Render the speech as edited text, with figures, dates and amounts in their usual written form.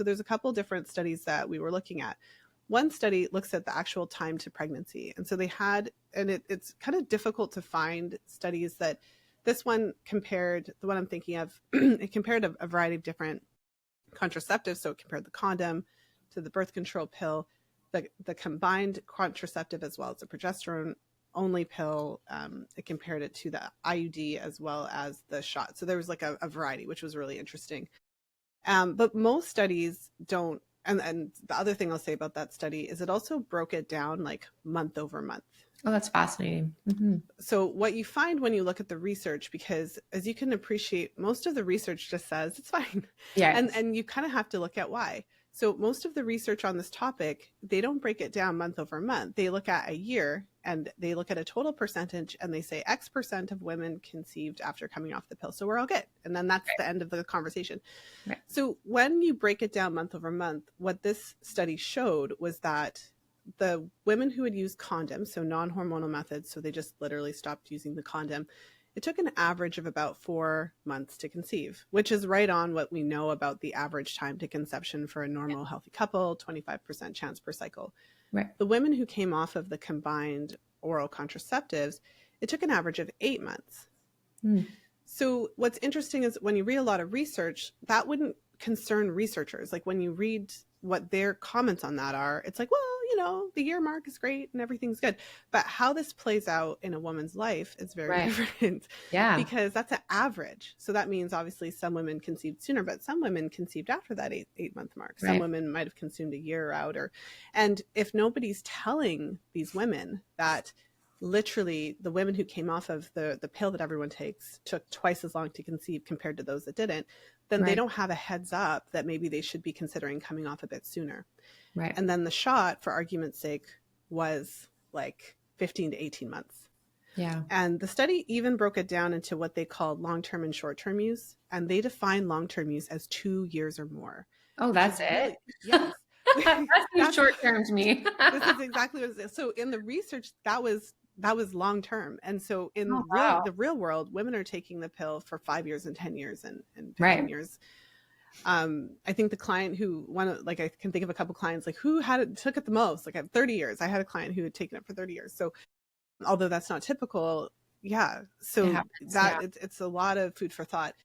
So there's a couple different studies that we were looking at. One study looks at the actual time to pregnancy. And so they had, and it's kind of difficult to find studies that, this one compared, the one I'm thinking of, it compared a variety of different contraceptives. So it compared the condom to the birth control pill, the combined contraceptive, as well as the progesterone only pill. It compared it to the IUD as well as the shot. So there was like a variety, which was really interesting. But most studies don't. And the other thing I'll say about that study is it also broke it down like month over month. Oh, that's fascinating. Mm-hmm. So what you find when you look at the research, because as you can appreciate, most of the research just says it's fine. Yeah. And you kind of have to look at why. So most of the research on this topic, they don't break it down month over month. They look at a year and they look at a total percentage and they say X% of women conceived after coming off the pill. So we're all good. And then that's the end of the conversation. Right. So when you break it down month over month, what this study showed was that the women who had used condoms, so non-hormonal methods, so they just literally stopped using the condom, it took an average of about 4 months to conceive, which is right on what we know about the average time to conception for a normal healthy couple, 25% chance per cycle. Right. The women who came off of the combined oral contraceptives, it took an average of 8 months. Mm. So what's interesting is when you read a lot of research, that wouldn't concern researchers. Like when you read what their comments on that are, it's like, well, you know, the year mark is great and everything's good. But how this plays out in a woman's life is very different. Yeah. Because that's an average. So that means obviously some women conceived sooner, but some women conceived after that eight month mark. Some women might have consumed a year out, and if nobody's telling these women that literally the women who came off of the pill that everyone takes took twice as long to conceive compared to those that didn't, then they don't have a heads up that maybe they should be considering coming off a bit sooner. Right. And then the shot, for argument's sake, was like 15 to 18 months. Yeah. And the study even broke it down into what they called long-term and short-term use. And they define long-term use as 2 years or more. Oh, that's it? Really, yes. That's short-term to me. This is exactly what it is. So in the research, that was long-term. And so in the real world, women are taking the pill for 5 years and 10 years and 15 years. I think the client who I can think of a couple clients, like who took it the most, like at 30 years. I had a client who had taken it for 30 years. So although that's not typical, yeah. So it's a lot of food for thought.